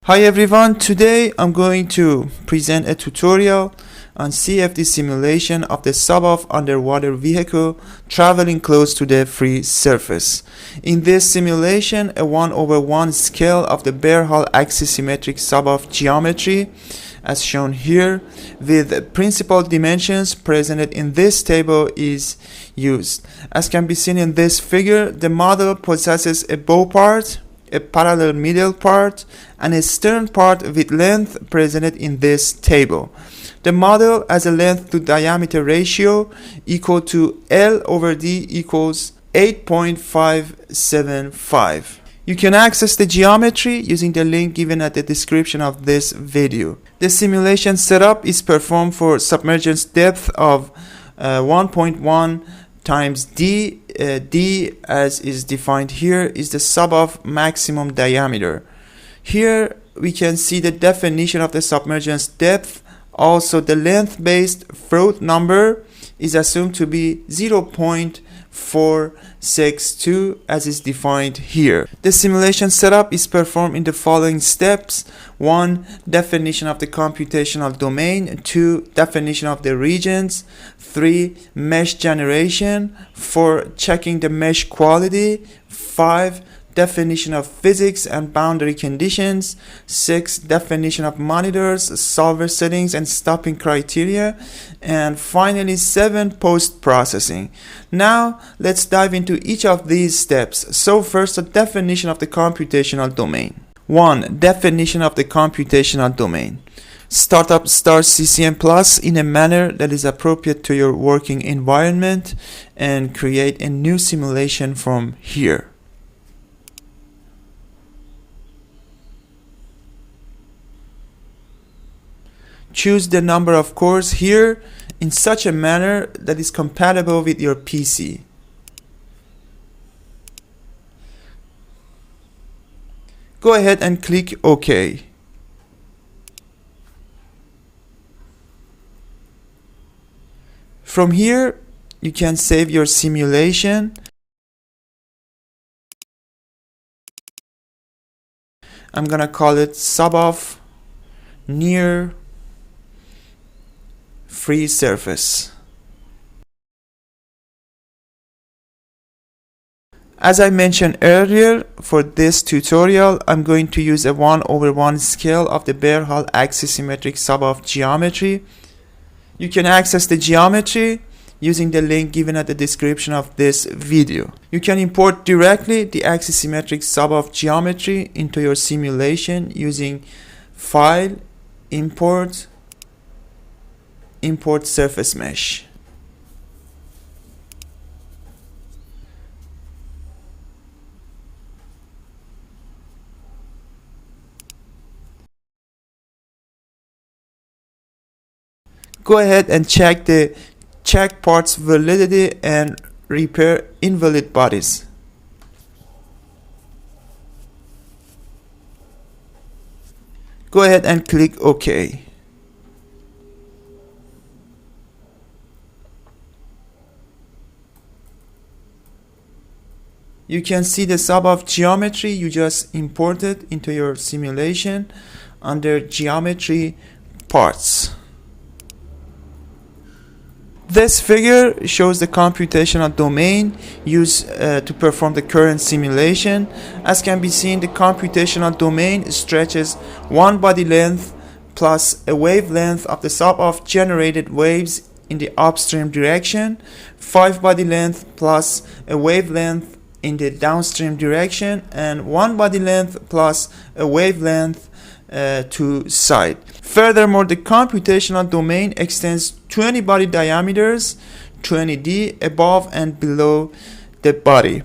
Hi everyone, today I'm going to present a tutorial on CFD simulation of the SUBOFF underwater vehicle traveling close to the free surface. In this simulation, a 1/1 scale of the bare hull axisymmetric SUBOFF geometry, as shown here, with principal dimensions presented in this table is used. As can be seen in this figure, the model possesses a bow part, a parallel middle part, and a stern part with length presented in this table. The model has a length to diameter ratio equal to L/D equals 8.575. You can access the geometry using the link given at the description of this video. The simulation setup is performed for submergence depth of 1.1 times D. D, as is defined here, is the SUBOFF maximum diameter. Here we can see the definition of the submergence depth. Also, the length-based Froude number is assumed to be 0.462 as is defined here. The simulation setup is performed in the following steps: 1. Definition of the computational domain. 2. Definition of the regions. 3. Mesh generation. 4. Checking the mesh quality. 5. Definition of physics and boundary conditions. 6. Definition of monitors, solver settings, and stopping criteria. And finally 7. Post-processing. Now let's dive into each of these steps. So first, the definition of the computational domain. 1. Definition of the computational domain. Start up STAR-CCM Plus in a manner that is appropriate to your working environment and create a new simulation from here. Choose the number of cores here in such a manner that is compatible with your PC. Go ahead and click OK. From here, you can save your simulation. I'm gonna call it SUBOFF near free surface. As I mentioned earlier, for this tutorial I'm going to use a 1/1 scale of the bare hull axisymmetric SUBOFF geometry. You can access the geometry using the link given at the description of this video. You can import directly the axisymmetric SUBOFF geometry into your simulation using File, Import, Import Surface Mesh. Go ahead and check parts validity and repair invalid bodies. Go ahead and click OK. You can see the SUBOFF geometry you just imported into your simulation under Geometry Parts. This figure shows the computational domain used to perform the current simulation. As can be seen, the computational domain stretches one body length plus a wavelength of the SUBOFF-generated waves in the upstream direction, 5 body length plus a wavelength in the downstream direction, and 1 body length plus a wavelength to side. Furthermore, the computational domain extends 20 body diameters, 20D, above and below the body.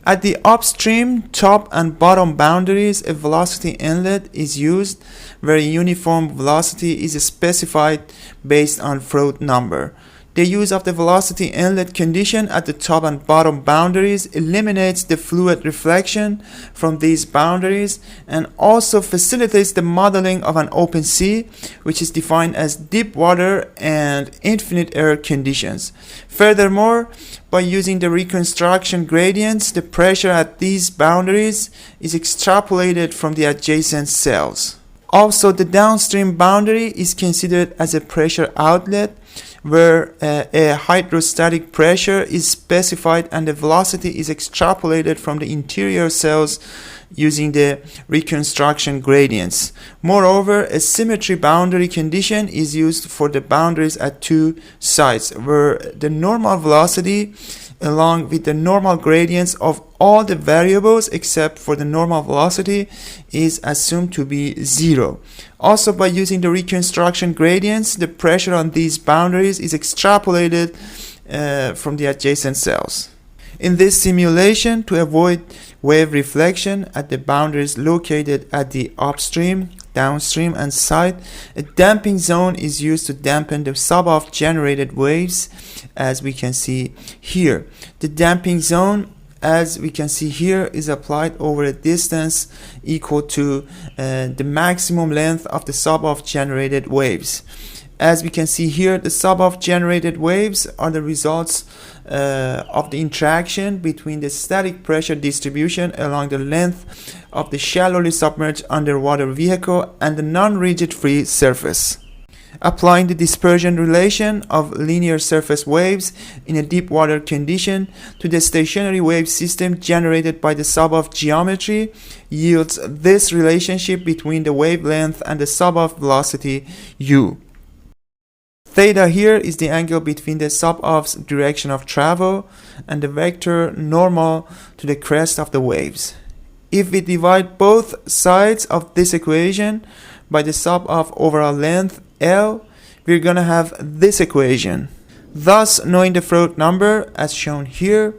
At the upstream, top and bottom boundaries, a velocity inlet is used where a uniform velocity is specified based on Froude number. The use of the velocity inlet condition at the top and bottom boundaries eliminates the fluid reflection from these boundaries and also facilitates the modeling of an open sea, which is defined as deep water and infinite air conditions. Furthermore, by using the reconstruction gradients, the pressure at these boundaries is extrapolated from the adjacent cells. Also, the downstream boundary is considered as a pressure outlet, where a hydrostatic pressure is specified and the velocity is extrapolated from the interior cells using the reconstruction gradients. Moreover, a symmetry boundary condition is used for the boundaries at two sides, where the normal velocity along with the normal gradients of all the variables except for the normal velocity is assumed to be 0. Also, by using the reconstruction gradients, the pressure on these boundaries is extrapolated from the adjacent cells. In this simulation, to avoid wave reflection at the boundaries located at the upstream, downstream, and side, a damping zone is used to dampen the SUBOFF-generated waves, as we can see here. The damping zone, as we can see here, is applied over a distance equal to the maximum length of the SUBOFF-generated waves. As we can see here, the SUBOFF-generated waves are the results of the interaction between the static pressure distribution along the length of the shallowly submerged underwater vehicle and the non-rigid free surface. Applying the dispersion relation of linear surface waves in a deep water condition to the stationary wave system generated by the SUBOFF geometry yields this relationship between the wavelength and the SUBOFF velocity u. Theta here is the angle between the SUBOFF's direction of travel and the vector normal to the crest of the waves. If we divide both sides of this equation by the SUBOFF overall length L, we're going to have this equation. Thus, knowing the Froude number as shown here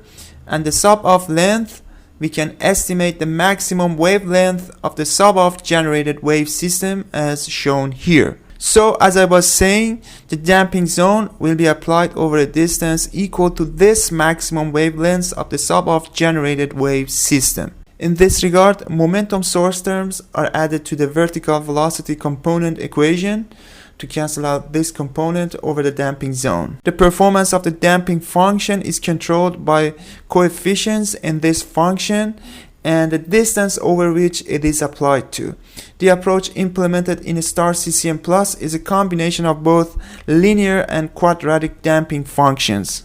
and the SUBOFF length, we can estimate the maximum wavelength of the SUBOFF-generated wave system as shown here. So, as I was saying, the damping zone will be applied over a distance equal to this maximum wavelength of the SUBOFF-generated wave system. In this regard, momentum source terms are added to the vertical velocity component equation to cancel out this component over the damping zone. The performance of the damping function is controlled by coefficients in this function and the distance over which it is applied to. The approach implemented in STAR-CCM Plus is a combination of both linear and quadratic damping functions.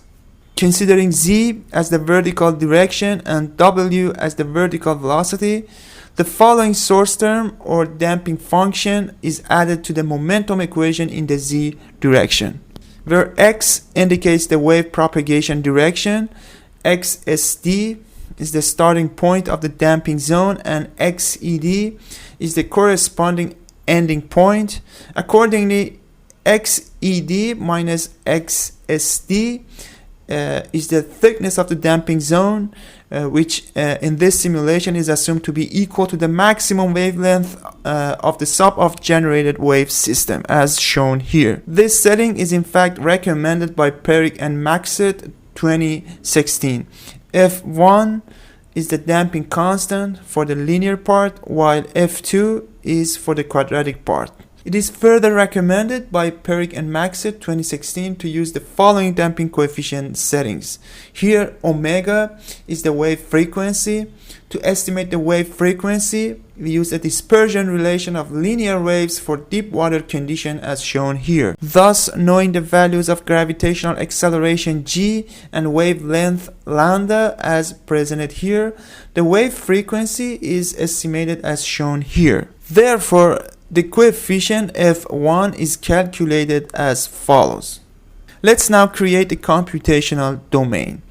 Considering z as the vertical direction and w as the vertical velocity, the following source term or damping function is added to the momentum equation in the z direction, where x indicates the wave propagation direction, xsd is the starting point of the damping zone, and xed is the corresponding ending point. Accordingly, xed minus xsd is the thickness of the damping zone, which in this simulation is assumed to be equal to the maximum wavelength of the SUBOFF-generated wave system, as shown here. This setting is in fact recommended by Perrick and Maxett 2016. F1 is the damping constant for the linear part, while F2 is for the quadratic part. It is further recommended by Perrick and Maxett 2016 to use the following damping coefficient settings. Here, omega is the wave frequency. To estimate the wave frequency, we use a dispersion relation of linear waves for deep water condition as shown here. Thus, knowing the values of gravitational acceleration g and wavelength lambda as presented here, the wave frequency is estimated as shown here. Therefore, the coefficient f1 is calculated as follows. Let's now create the computational domain.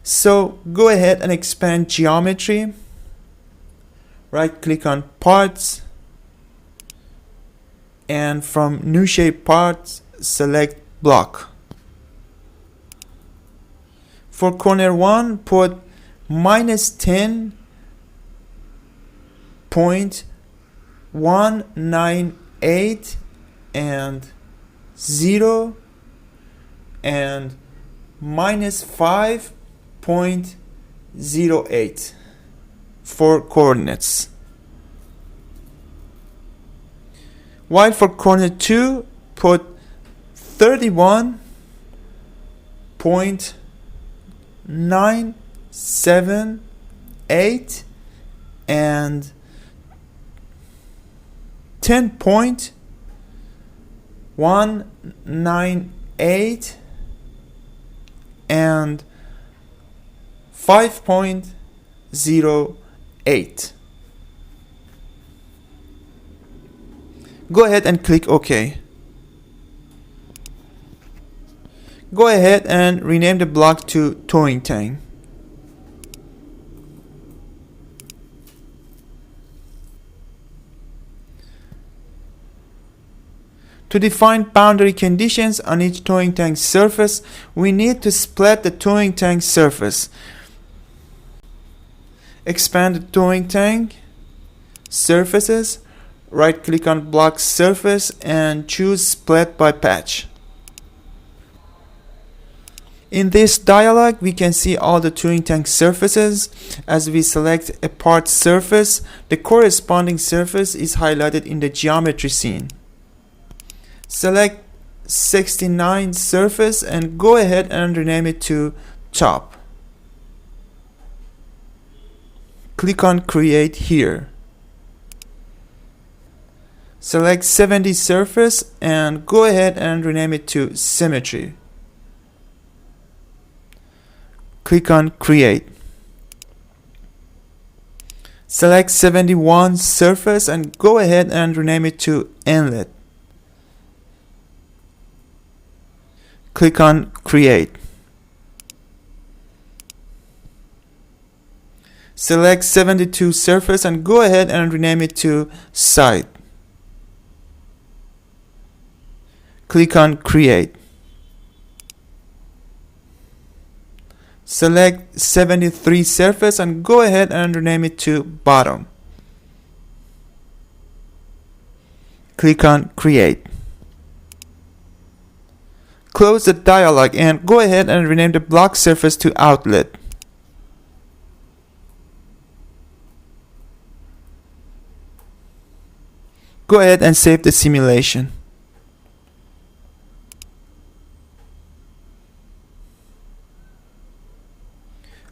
So go ahead and expand geometry. Right click on parts, and from new shape parts select block. For corner 1, put -10.198 and 0 and minus 5.08 for coordinates. While for coordinate 2, put 31.978 and 10.198 and 5.08. Go ahead and click OK. Go ahead and rename the block to towing tank. To define boundary conditions on each towing tank surface, we need to split the towing tank surface. Expand the towing tank surfaces, right click on block surface and choose split by patch. In this dialog, we can see all the towing tank surfaces. As we select a part surface, the corresponding surface is highlighted in the geometry scene. Select 69 surface and go ahead and rename it to top. Click on create here. Select 70 surface and go ahead and rename it to symmetry. Click on create. Select 71 surface and go ahead and rename it to inlet. Click on create. Select 72 surface and go ahead and rename it to side. Click on create. Select 73 surface and go ahead and rename it to bottom. Click on create. Close the dialog and go ahead and rename the block surface to outlet. Go ahead and save the simulation.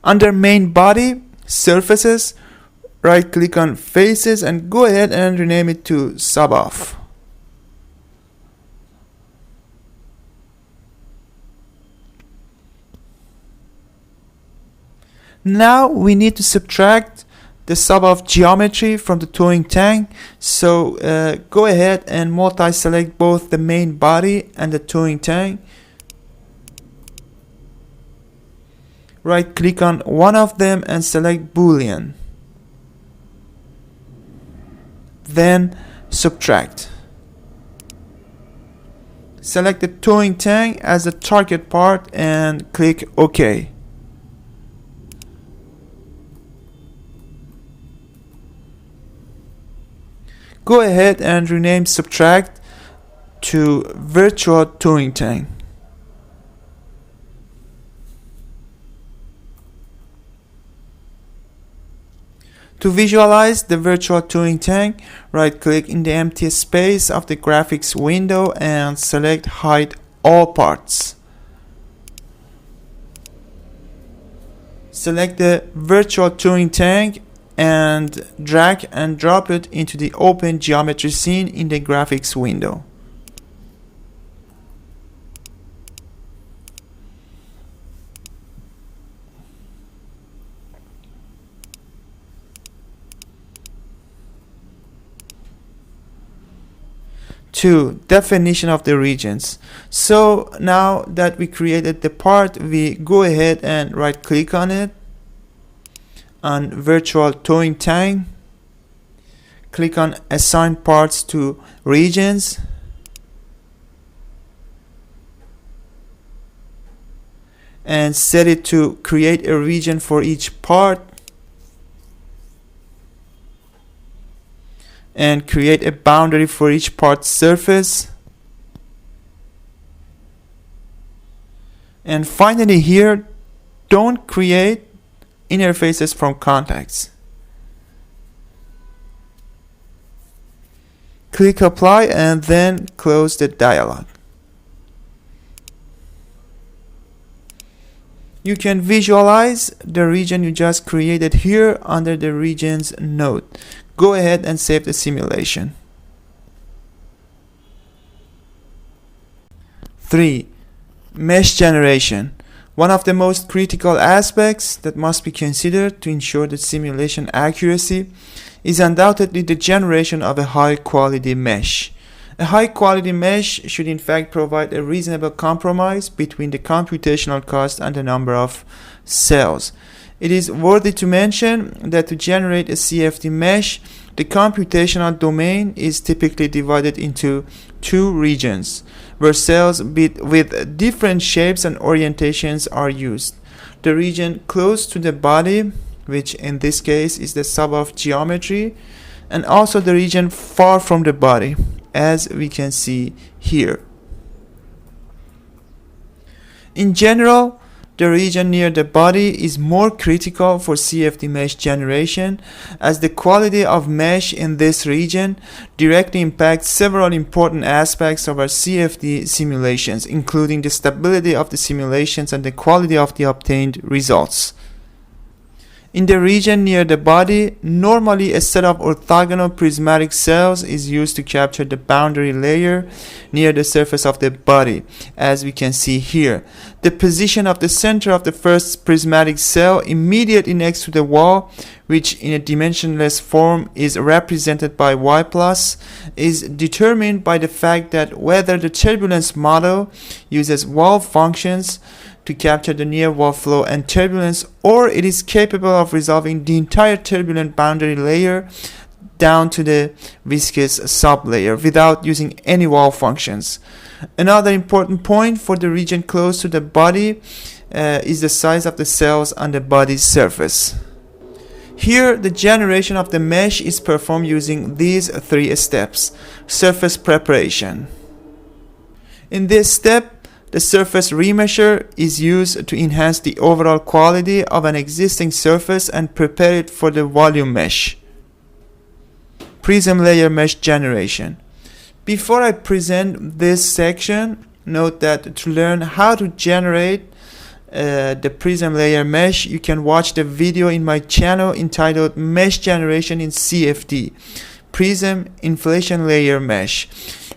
Under main body, surfaces, right click on faces and go ahead and rename it to SUBOFF. Now we need to subtract the SUBOFF geometry from the towing tank. So go ahead and multi-select both the main body and the towing tank. Right click on one of them and select Boolean. Then subtract. Select the towing tank as the target part and click OK. Go ahead and rename subtract to virtual towing tank. To visualize the virtual towing tank, right click in the empty space of the graphics window and select hide all parts. Select the virtual towing tank and drag and drop it into the open geometry scene in the graphics window. Two, definition of the regions. So now that we created the part, we go ahead and right click on it, on virtual towing tank, click on assign parts to regions, and set it to create a region for each part, and create a boundary for each part surface, And finally here, don't create interfaces from contacts. Click apply and then close the dialog. You can visualize the region you just created here under the regions node. Go ahead and save the simulation. 3. Mesh generation. One of the most critical aspects that must be considered to ensure the simulation accuracy is undoubtedly the generation of a high-quality mesh. A high-quality mesh should in fact provide a reasonable compromise between the computational cost and the number of cells. It is worthy to mention that to generate a CFD mesh, the computational domain is typically divided into two regions, where cells with different shapes and orientations are used. The region close to the body, which in this case is the SUBOFF geometry, and also the region far from the body, as we can see here. In general, the region near the body is more critical for CFD mesh generation, as the quality of mesh in this region directly impacts several important aspects of our CFD simulations, including the stability of the simulations and the quality of the obtained results. In the region near the body, normally a set of orthogonal prismatic cells is used to capture the boundary layer near the surface of the body, as we can see here. The position of the center of the first prismatic cell immediately next to the wall, which in a dimensionless form is represented by y+, is determined by the fact that whether the turbulence model uses wall functions to capture the near wall flow and turbulence, or it is capable of resolving the entire turbulent boundary layer down to the viscous sublayer without using any wall functions. Another important point for the region close to the body is the size of the cells on the body's surface. Here, the generation of the mesh is performed using these three steps. Surface preparation. In this step, the surface remesher is used to enhance the overall quality of an existing surface and prepare it for the volume mesh. Prism layer mesh generation. Before I present this section, note that to learn how to generate the prism layer mesh, you can watch the video in my channel entitled Mesh Generation in CFD, Prism Inflation Layer Mesh,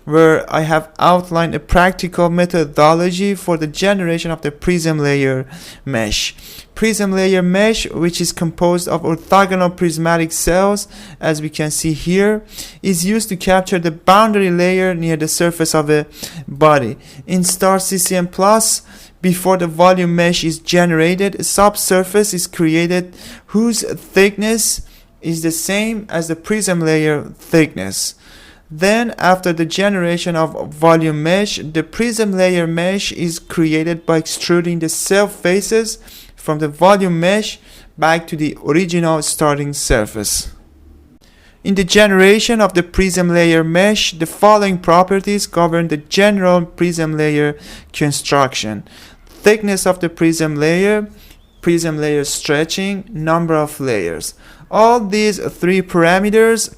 where I have outlined a practical methodology for the generation of the prism layer mesh. Prism layer mesh, which is composed of orthogonal prismatic cells, as we can see here, is used to capture the boundary layer near the surface of a body. In STAR-CCM+, before the volume mesh is generated, a subsurface is created whose thickness is the same as the prism layer thickness. Then, after the generation of volume mesh, the prism layer mesh is created by extruding the cell faces from the volume mesh back to the original starting surface. In the generation of the prism layer mesh, the following properties govern the general prism layer construction: thickness of the prism layer stretching, number of layers. All these three parameters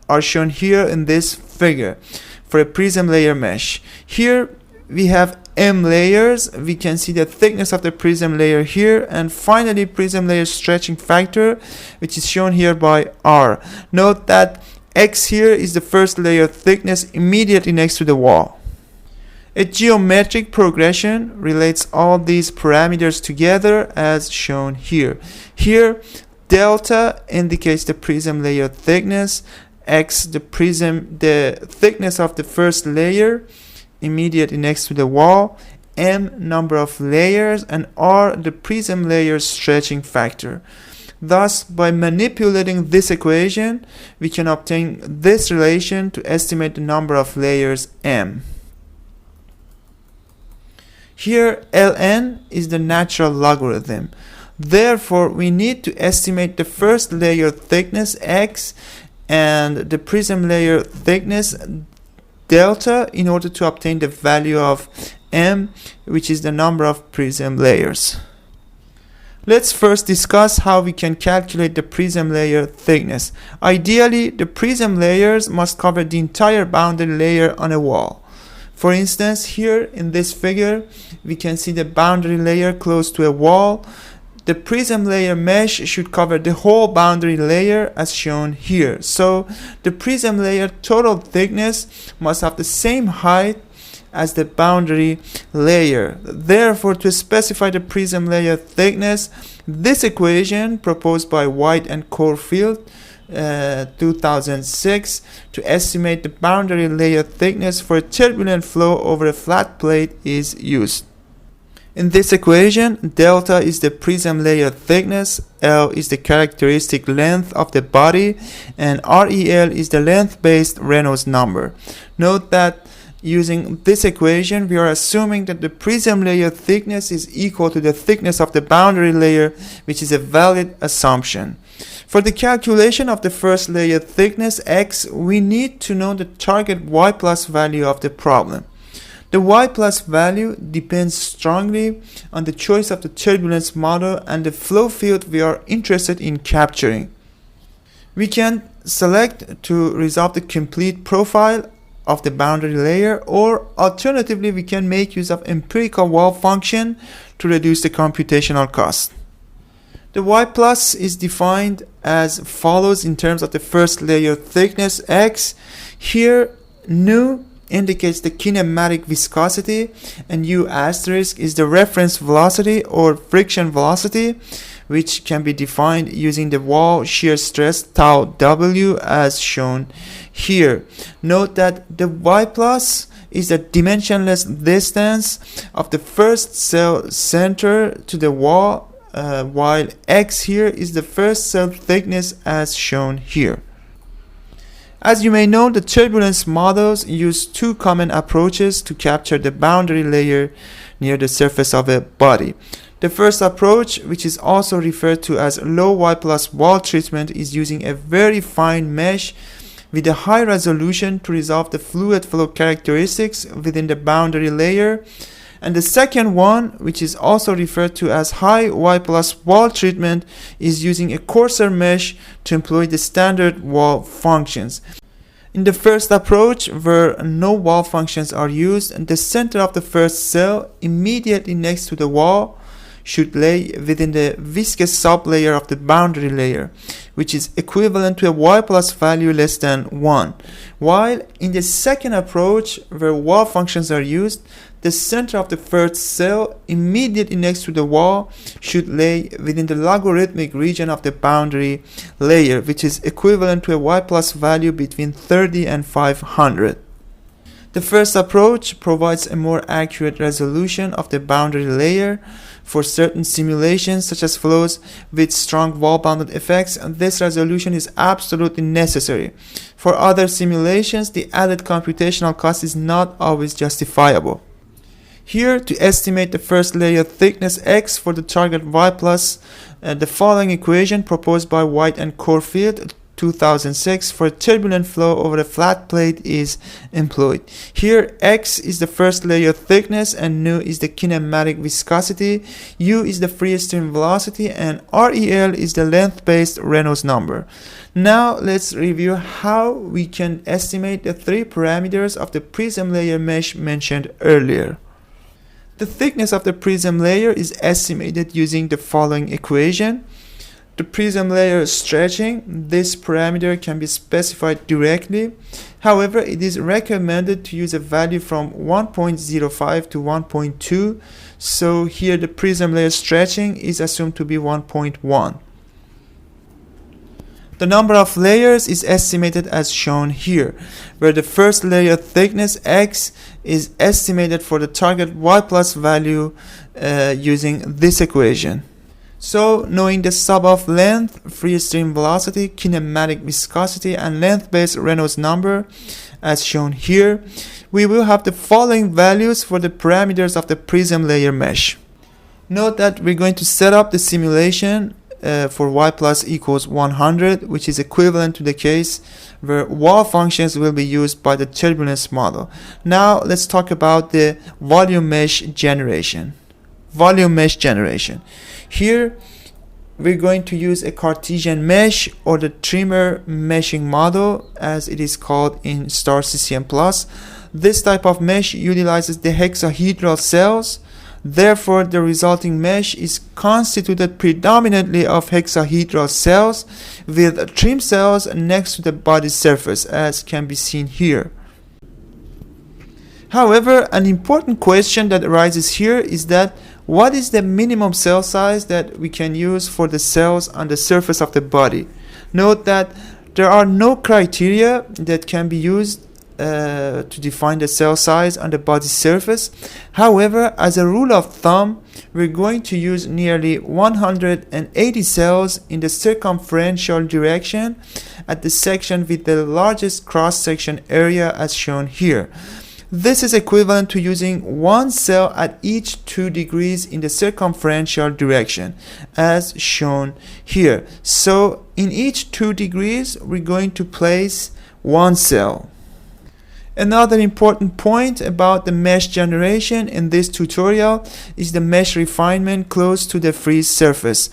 are shown here in this figure for a prism layer mesh. Here we have m layers. We can see the thickness of the prism layer here, and finally prism layer stretching factor, which is shown here by r. Note that x here is the first layer thickness immediately next to the wall. A geometric progression relates all these parameters together as shown here. Here delta indicates the prism layer thickness, x the thickness of the first layer immediately next to the wall, m number of layers, and r the prism layer stretching factor. Thus, by manipulating this equation, we can obtain this relation to estimate the number of layers m. Here ln is the natural logarithm. Therefore, we need to estimate the first layer thickness x and the prism layer thickness delta in order to obtain the value of m, which is the number of prism layers. Let's first discuss how we can calculate the prism layer thickness. Ideally, the prism layers must cover the entire boundary layer on a wall. For instance, here in this figure, we can see the boundary layer close to a wall. The prism layer mesh should cover the whole boundary layer as shown here. So the prism layer total thickness must have the same height as the boundary layer. Therefore, to specify the prism layer thickness, this equation proposed by White and Corfield 2006 to estimate the boundary layer thickness for a turbulent flow over a flat plate is used. In this equation, delta is the prism layer thickness, L is the characteristic length of the body, and REL is the length-based Reynolds number. Note that using this equation, we are assuming that the prism layer thickness is equal to the thickness of the boundary layer, which is a valid assumption. For the calculation of the first layer thickness x, we need to know the target y plus value of the problem. The y plus value depends strongly on the choice of the turbulence model and the flow field we are interested in capturing. We can select to resolve the complete profile of the boundary layer, or alternatively we can make use of empirical wall function to reduce the computational cost. The y plus is defined as follows in terms of the first layer thickness x. Here nu indicates the kinematic viscosity and u asterisk is the reference velocity or friction velocity, which can be defined using the wall shear stress tau w as shown here. Note that the y plus is the dimensionless distance of the first cell center to the wall, while x here is the first cell thickness as shown here. As you may know, the turbulence models use two common approaches to capture the boundary layer near the surface of a body. The first approach, which is also referred to as low y plus wall treatment, is using a very fine mesh with a high resolution to resolve the fluid flow characteristics within the boundary layer. And the second one, which is also referred to as high y plus wall treatment, is using a coarser mesh to employ the standard wall functions. In the first approach, where no wall functions are used, the center of the first cell immediately next to the wall should lay within the viscous sublayer of the boundary layer, which is equivalent to a y plus value less than 1. While in the second approach, where wall functions are used, the center of the first cell immediately next to the wall should lay within the logarithmic region of the boundary layer, which is equivalent to a y plus value between 30 and 500. The first approach provides a more accurate resolution of the boundary layer. For certain simulations, such as flows with strong wall-bounded effects, this resolution is absolutely necessary. For other simulations, the added computational cost is not always justifiable. Here, to estimate the first layer thickness x for the target y plus, the following equation proposed by White and Corfield 2006 for a turbulent flow over a flat plate is employed. Here x is the first layer thickness and nu is the kinematic viscosity, u is the free stream velocity, and REL is the length-based Reynolds number. Now let's review how we can estimate the three parameters of the prism layer mesh mentioned earlier. The thickness of the prism layer is estimated using the following equation. The prism layer stretching, this parameter can be specified directly. However, it is recommended to use a value from 1.05 to 1.2. So here the prism layer stretching is assumed to be 1.1. The number of layers is estimated as shown here, where the first layer thickness x is estimated for the target y plus value using this equation. So, knowing the SUBOFF length, free stream velocity, kinematic viscosity, and length-based Reynolds number, as shown here, we will have the following values for the parameters of the prism layer mesh. Note that we're going to set up the simulation for y plus equals 100, which is equivalent to the case where wall functions will be used by the turbulence model. Now let's talk about the volume mesh generation. Volume mesh generation. Here we're going to use a Cartesian mesh, or the trimmer meshing model as it is called in STAR-CCM+. This type of mesh utilizes the hexahedral cells. Therefore, the resulting mesh is constituted predominantly of hexahedral cells with trim cells next to the body surface, as can be seen here. However, an important question that arises here is that what is the minimum cell size that we can use for the cells on the surface of the body? Note that there are no criteria that can be used to define the cell size on the body surface. However, as a rule of thumb, we're going to use nearly 180 cells in the circumferential direction at the section with the largest cross-section area as shown here. This is equivalent to using one cell at each 2 degrees in the circumferential direction as shown here. So in each 2 degrees we're going to place one cell. Another important point about the mesh generation in this tutorial is the mesh refinement close to the free surface.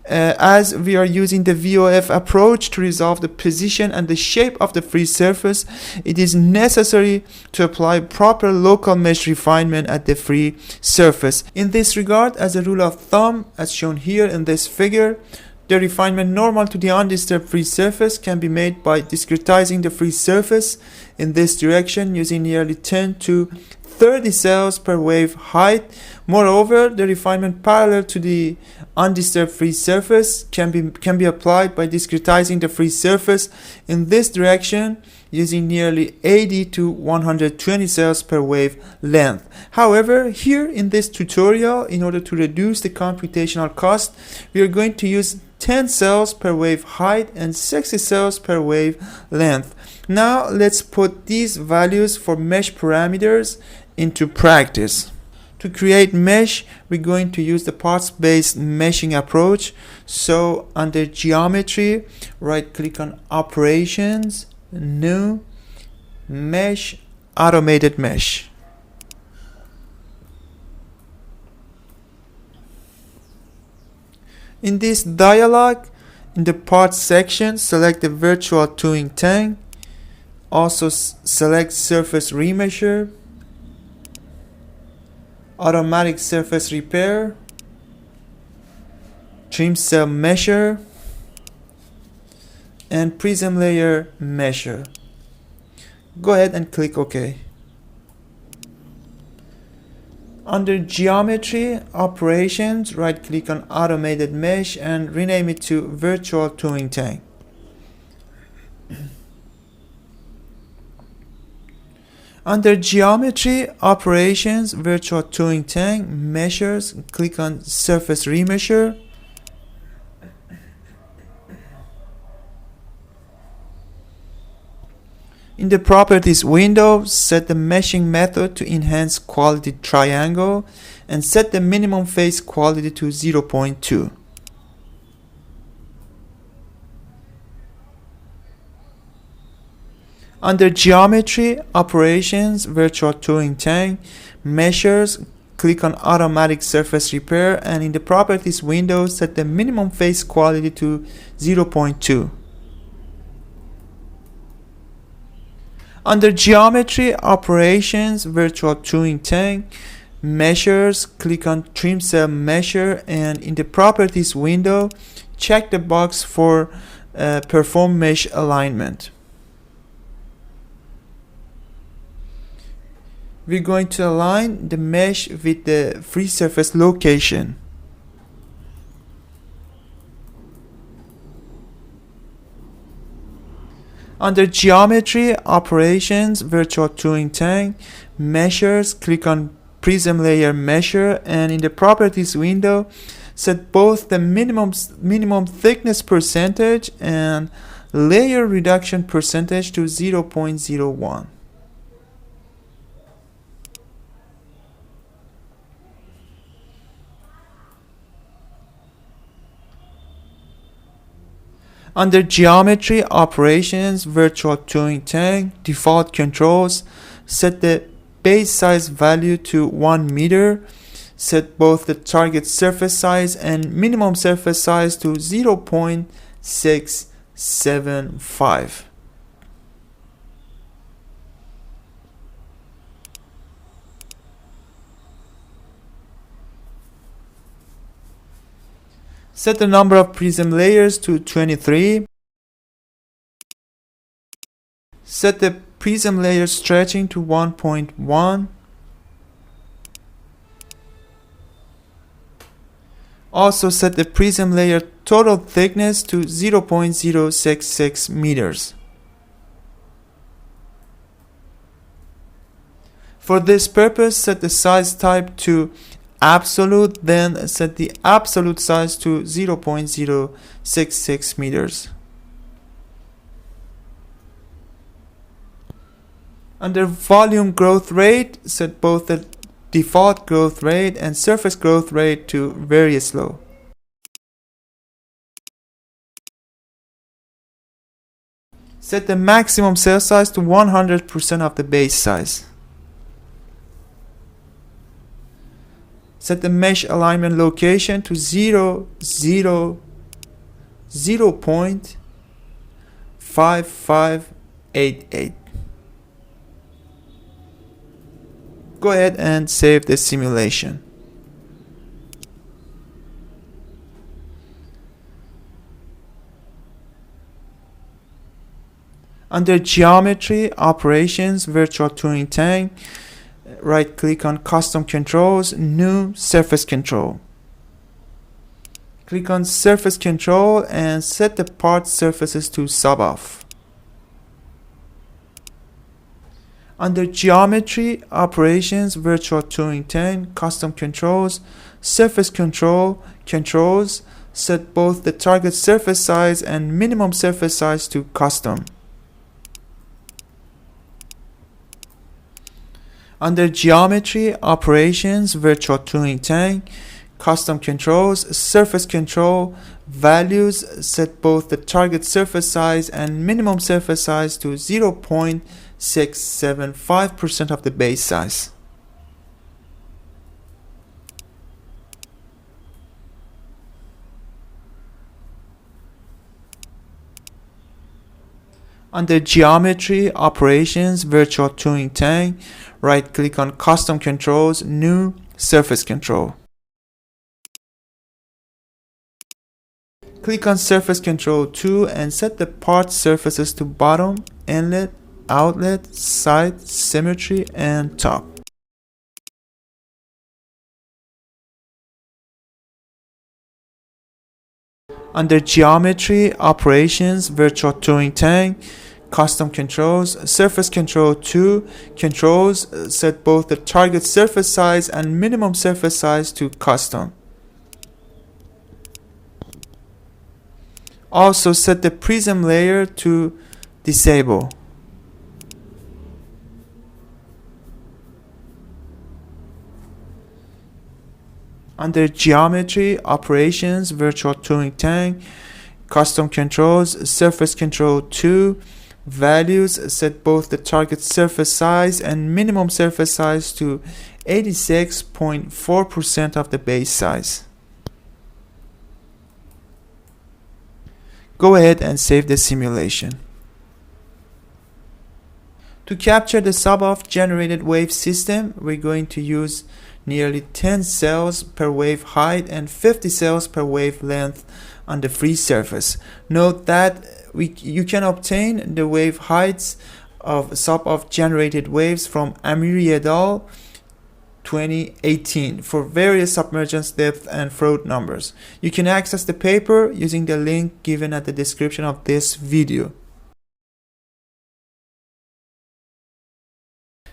As we are using the VOF approach to resolve the position and the shape of the free surface, it is necessary to apply proper local mesh refinement at the free surface. In this regard, as a rule of thumb, as shown here in this figure, the refinement normal to the undisturbed free surface can be made by discretizing the free surface in this direction using nearly 10 to 30 cells per wave height. Moreover, the refinement parallel to the undisturbed free surface can be applied by discretizing the free surface in this direction using nearly 80 to 120 cells per wave length. However, here in this tutorial, in order to reduce the computational cost, we are going to use 10 cells per wave height and 60 cells per wave length. Now let's put these values for mesh parameters into practice. To create mesh, we're going to use the parts-based meshing approach. So under geometry, right click on operations, new, mesh, automated mesh. In this dialog, in the parts section, select the virtual towing tank. Also select surface remeasure, automatic surface repair, trim cell measure, and prism layer measure. Go ahead and click OK. Under geometry operations, right click on automated mesh and rename it to virtual towing tank. Under geometry operations, virtual towing tank measures, click on surface remeasure. In the properties window, set the meshing method to enhance quality triangle and set the minimum face quality to 0.2. Under geometry operations, virtual towing tank measures, click on automatic surface repair, and in the properties window, set the minimum face quality to 0.2. Under geometry operations, virtual towing tank measures, click on trim cell measure, and in the properties window, check the box for perform mesh alignment. We're going to align the mesh with the free surface location. Under geometry operations, virtual towing tank measures, click on prism layer measure, and in the properties window, set both the minimum thickness percentage and layer reduction percentage to 0.01. Under geometry, operations, virtual Turing tank, default controls, set the base size value to 1 meter, set both the target surface size and minimum surface size to 0.675. Set the number of prism layers to 23. Set the prism layer stretching to 1.1. Also set the prism layer total thickness to 0.066 meters. For this purpose, set the size type to absolute, then set the absolute size to 0.066 meters. Under volume growth rate, set both the default growth rate and surface growth rate to very slow. Set the maximum cell size to 100% of the base size. Set the mesh alignment location to 0.5588. Go ahead and save the simulation. Under geometry, operations, virtual Turing tank, right click on custom controls, new surface control. Click on surface control and set the part surfaces to SUBOFF. Under geometry, operations, virtual Turing tank, custom controls, surface controls, set both the target surface size and minimum surface size to custom. Under geometry, operations, virtual Turing tank, custom controls, surface control, values, set both the target surface size and minimum surface size to 0.675% of the base size. Under geometry, operations, virtual Turing tank, right click on custom controls, new surface control. Click on surface control 2 and set the part surfaces to bottom, inlet, outlet, side, symmetry, and top. Under geometry, operations, virtual Turing tank, custom controls, surface control 2 controls, set both the target surface size and minimum surface size to custom. Also set the prism layer to disable. Under geometry, operations, virtual Turing tank, custom controls, surface control 2, values, set both the target surface size and minimum surface size to 86.4% of the base size. Go ahead and save the simulation. To capture the SUBOFF-generated wave system, we're going to use nearly 10 cells per wave height and 50 cells per wave length on the free surface. Note that you can obtain the wave heights of SUBOFF-generated waves from Amiri et al. 2018 for various submergence depth and Froude numbers. You can access the paper using the link given at the description of this video.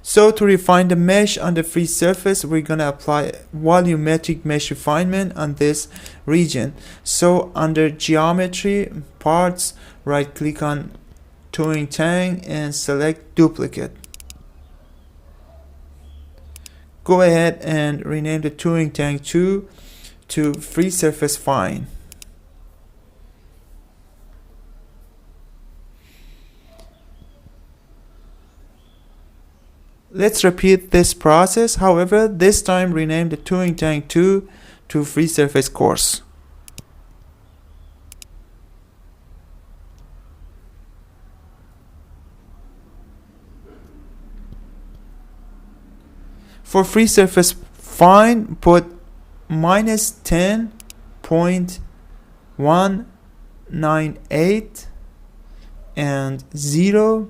So to refine the mesh on the free surface, we're going to apply volumetric mesh refinement on this region. So under geometry, parts, right click on Turing tank and select duplicate. Go ahead and rename the Turing tank 2 to free surface fine. Let's repeat this process. However, this time rename the Turing Tank 2 to free surface course. For free surface fine, put minus 10.198 and 0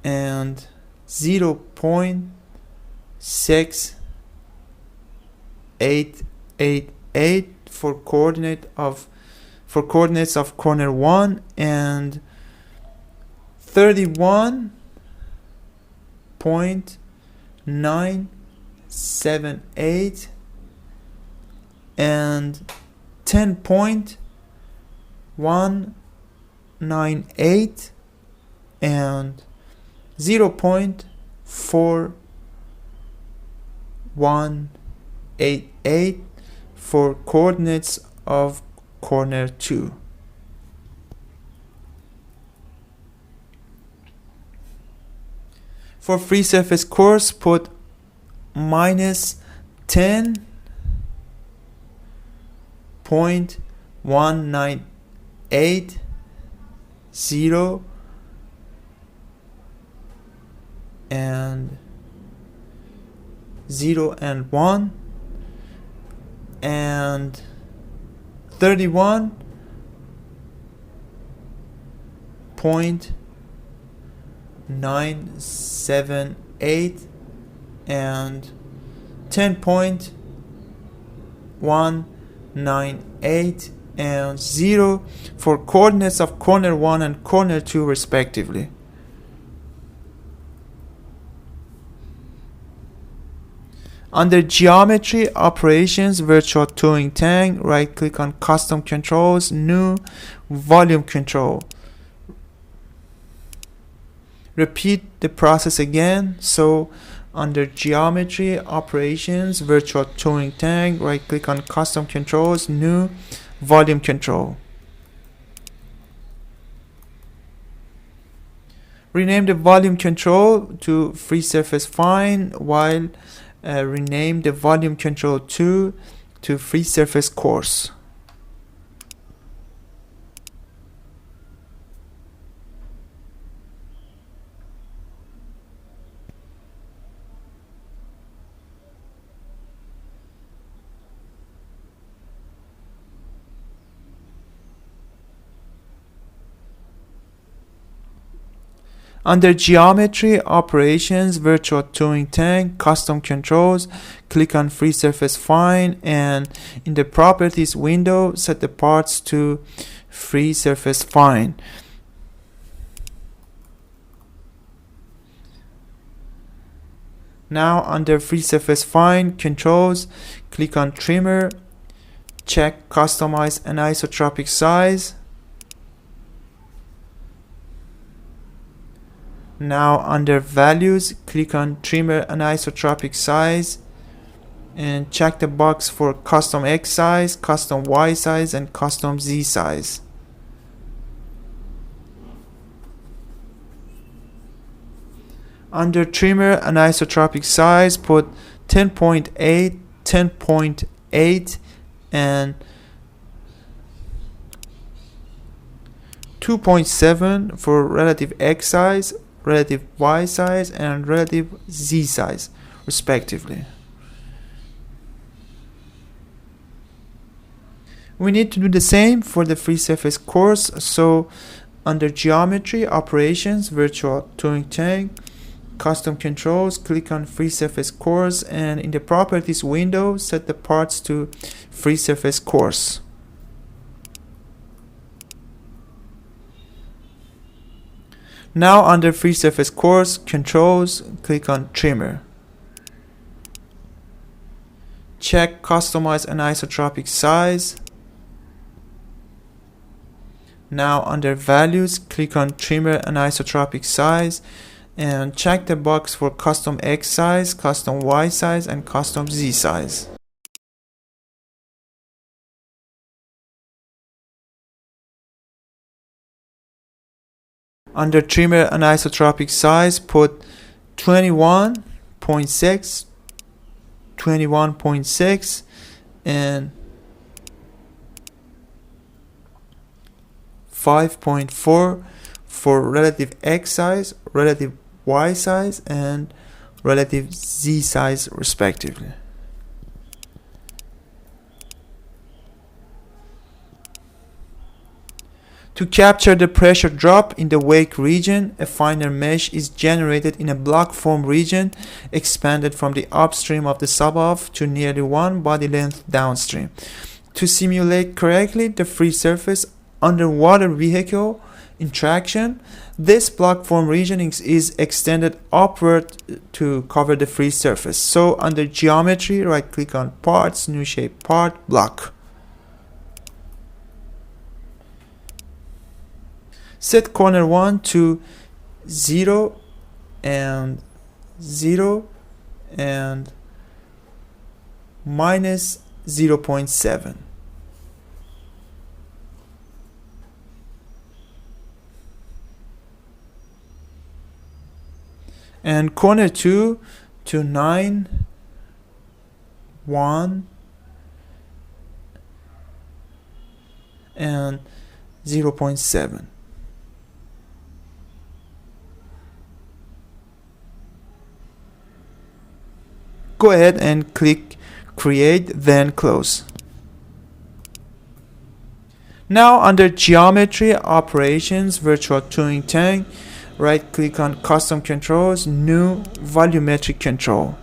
and 0.6888 for coordinates of corner 1 and 31.978 and 10.198 and 0.4188 for coordinates of corner 2. For free surface course, put minus 10.198 0 and 0 and 1 and 31.978 and 10.198 and 0 for coordinates of corner 1 and corner 2 respectively. Under Geometry, Operations, Virtual Turing Tank, right-click on Custom Controls, New, Volume Control. Repeat the process again. So, under Geometry, Operations, Virtual Turing Tank, right-click on Custom Controls, New, Volume Control. Rename the volume control to free surface fine, while rename the volume control 2 to free surface course. Under Geometry, Operations, Virtual Turing Tank, Custom Controls, click on Free Surface Fine, and in the Properties window, set the parts to Free Surface Fine. Now under Free Surface Fine, Controls, click on Trimmer, check Customize Anisotropic Size. Now under Values, click on Trimmer Anisotropic Size and check the box for Custom X Size, Custom Y Size, and Custom Z Size. Under Trimmer Anisotropic Size, put 10.8, 10.8, and 2.7 for relative X size, relative Y size, and relative Z size, respectively. We need to do the same for the free surface course. So under Geometry, Operations, Virtual Turing Tank, Custom Controls, click on Free Surface Course, and in the Properties window, set the parts to Free Surface Course. Now under Free Surface Course, Controls, click on Trimmer. Check Customize Anisotropic Size. Now under Values, click on Trimmer Anisotropic Size and check the box for Custom X Size, Custom Y Size, and Custom Z Size. Under Trimmer Anisotropic Size, put 21.6, 21.6, and 5.4 for relative x size, relative y size, and relative z size respectively. To capture the pressure drop in the wake region, a finer mesh is generated in a block form region expanded from the upstream of the SUBOFF to nearly 1 body length downstream. To simulate correctly the free surface underwater vehicle interaction, this block form region is extended upward to cover the free surface. So under geometry, right click on parts, new shape part, block. Set corner 1 to 0 and 0 and minus 0.7. And corner 2 to 9, 1 and 0.7. Go ahead and click create, then close. Now under geometry, operations, virtual Turing tank, right click on custom controls, new volumetric control.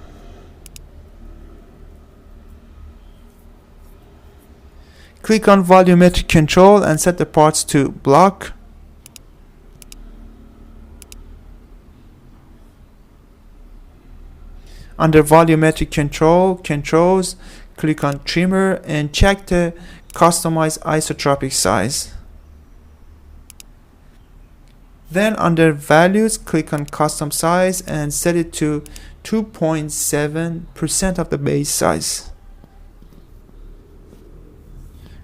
Click on volumetric control and set the parts to block. Under volumetric controls, click on trimmer and check the customize isotropic size. Then under values, click on custom size and set it to 2.7% of the base size.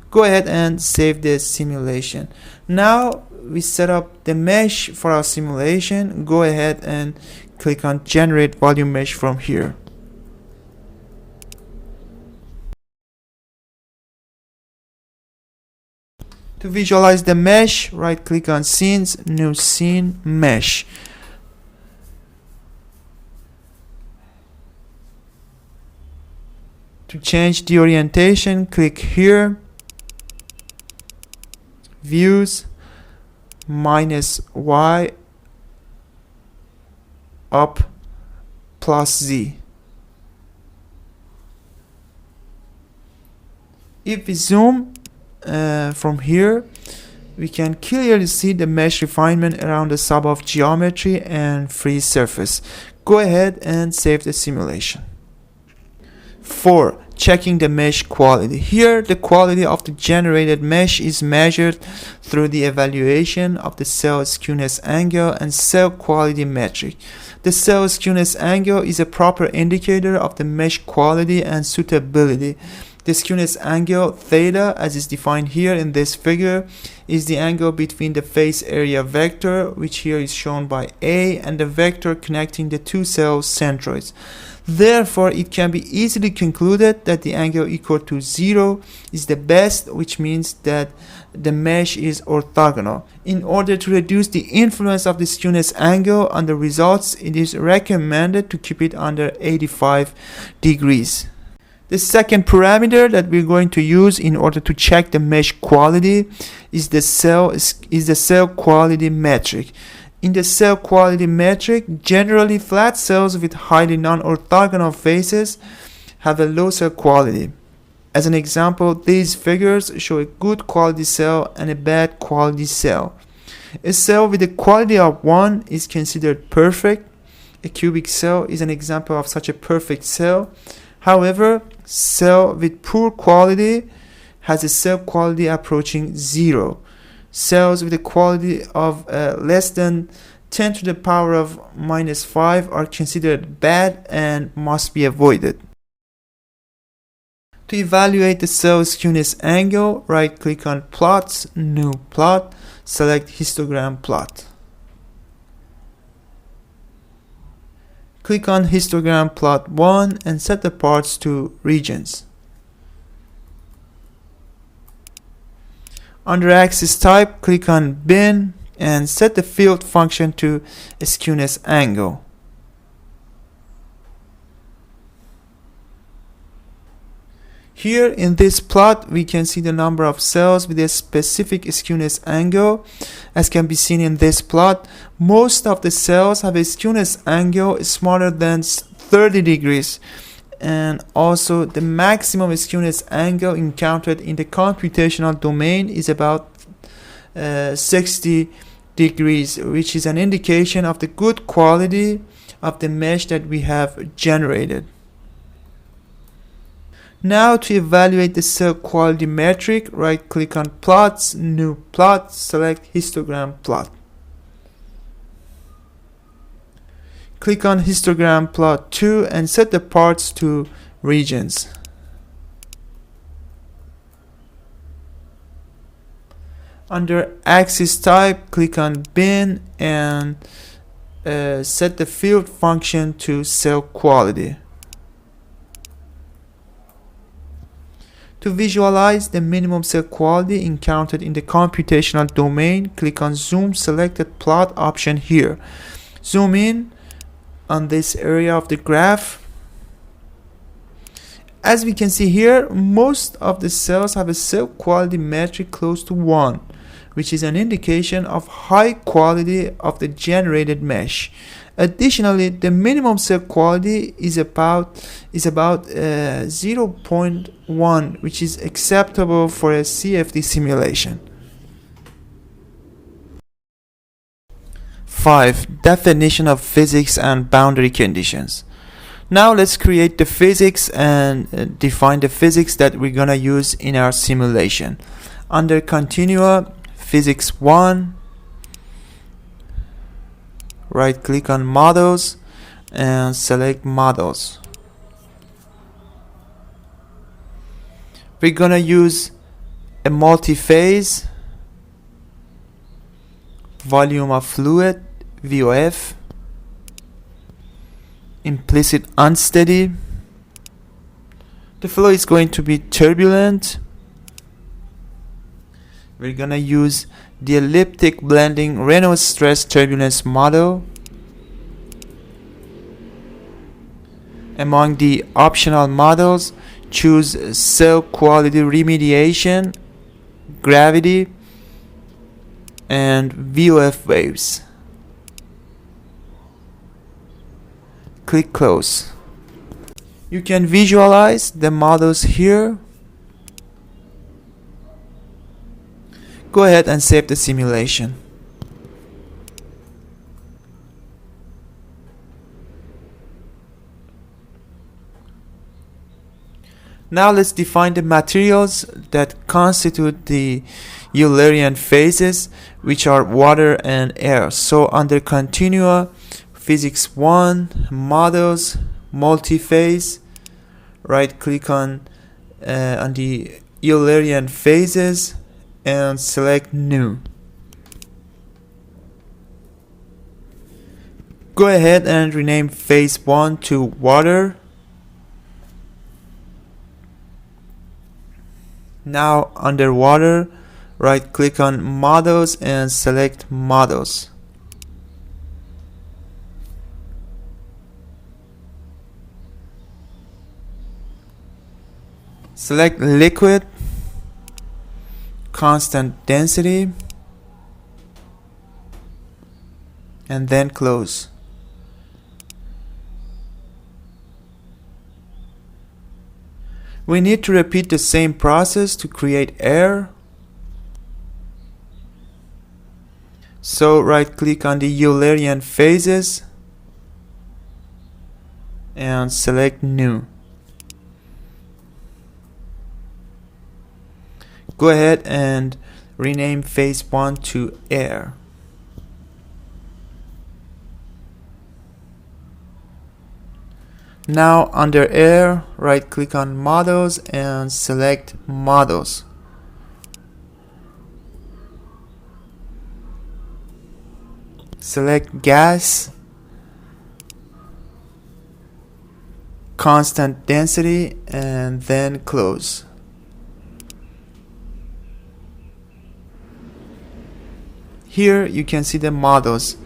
Go ahead and save the simulation. Now we set up the mesh for our simulation. Go ahead and click on generate volume mesh from here. To visualize the mesh, right click on scenes, new scene, mesh. To change the orientation, click here, views, minus y, up, plus z. If we zoom from here, we can clearly see the mesh refinement around the SUBOFF geometry and free surface. Go ahead and save the simulation. 4. Checking the mesh quality. Here, the quality of the generated mesh is measured through the evaluation of the cell skewness angle and cell quality metric. The cell skewness angle is a proper indicator of the mesh quality and suitability. The skewness angle theta, as is defined here in this figure, is the angle between the face area vector, which here is shown by A, and the vector connecting the two cell centroids. Therefore, it can be easily concluded that the angle equal to 0 is the best, which means that the mesh is orthogonal. In order to reduce the influence of the skewness angle on the results, it is recommended to keep it under 85 degrees. The second parameter that we're going to use in order to check the mesh quality is the cell quality metric. In the cell quality metric, generally flat cells with highly non-orthogonal faces have a low cell quality. As an example, these figures show a good quality cell and a bad quality cell. A cell with a quality of 1 is considered perfect. A cubic cell is an example of such a perfect cell. However, cell with poor quality has a cell quality approaching 0. Cells with a quality of less than 10 to the power of minus 5 are considered bad and must be avoided. To evaluate the cell skewness angle, right click on plots, new plot, select histogram plot. Click on histogram plot 1 and set the parts to regions. Under axis type, click on bin and set the field function to skewness angle. Here in this plot, we can see the number of cells with a specific skewness angle. As can be seen in this plot, most of the cells have a skewness angle smaller than 30 degrees. And also the maximum skewness angle encountered in the computational domain is about 60 degrees, which is an indication of the good quality of the mesh that we have generated. Now to evaluate the cell quality metric, right click on plots, new plot, select histogram plot. Click on histogram plot 2 and set the parts to regions. Under axis type, click on bin and set the field function to cell quality. To visualize the minimum cell quality encountered in the computational domain, click on zoom selected plot option here. Zoom in on this area of the graph. As we can see here, most of the cells have a cell quality metric close to 1, which is an indication of high quality of the generated mesh. Additionally, the minimum cell quality is about 0.1, which is acceptable for a CFD simulation. 5. Definition of physics and boundary conditions. Now let's create the physics and define the physics that we're gonna use in our simulation. Under Continua, Physics 1, right click on Models and select Models. We're gonna use a multi-phase, volume of fluid, VOF, implicit unsteady. The flow is going to be turbulent. We're gonna use the elliptic blending Reynolds stress turbulence model. Among the optional models, choose cell quality remediation, gravity, and VOF waves. Click close. You can visualize the models here. Go ahead and save the simulation. Now let's define the materials that constitute the Eulerian phases, which are water and air. So under Continua, Physics 1, Models, Multi-phase, right click on the Eulerian phases and select New. Go ahead and rename phase 1 to water. Now under water, right click on Models and select Models. Select liquid, constant density, and then close. We need to repeat the same process to create air. So right click on the Eulerian phases and select New. Go ahead and rename phase 1 to air. Now under air, right click on Models and select Models. Select gas constant density and then close. Here you can see the models.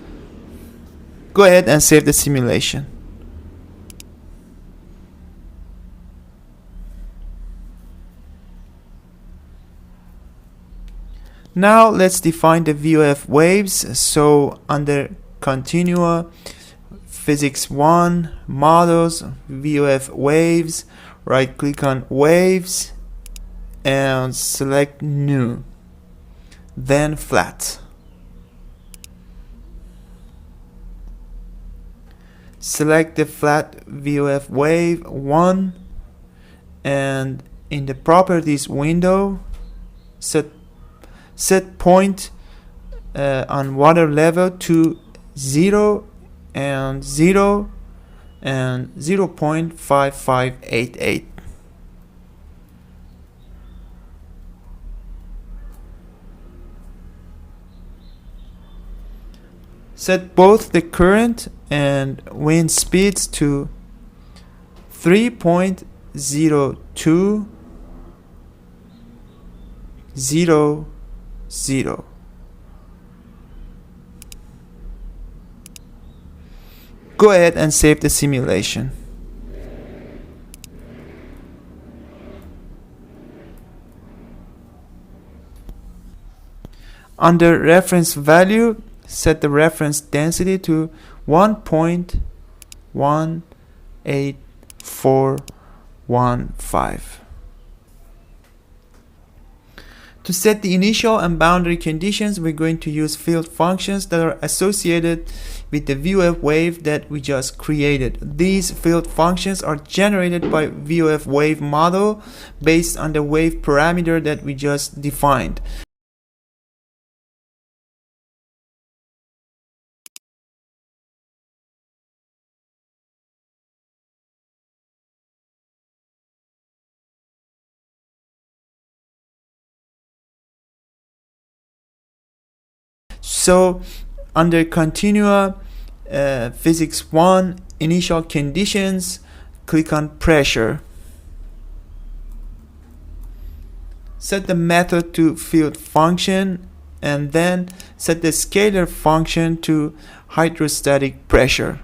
Go ahead and save the simulation. Now let's define the VOF waves. So under continua, physics 1, models, VOF waves, right click on waves and select new, then flat. Select the flat VOF wave 1 and in the properties window set point on water level to 0 and 0 and 0.5588. Set both the current and wind speeds to 3.0200. Go ahead and save the simulation. Under reference value, set the reference density to 1.18415. To set the initial and boundary conditions, we're going to use field functions that are associated with the VOF wave that we just created. These field functions are generated by VOF wave model based on the wave parameter that we just defined. So under continua, physics 1, initial conditions, click on pressure. Set the method to field function and then set the scalar function to hydrostatic pressure.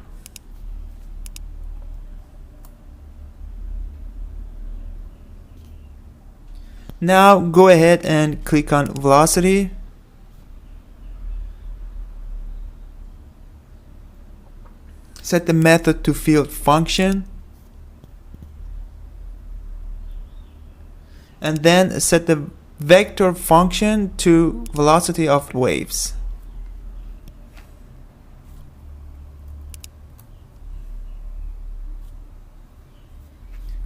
Now go ahead and click on velocity. Set the method to field function and then set the vector function to velocity of waves.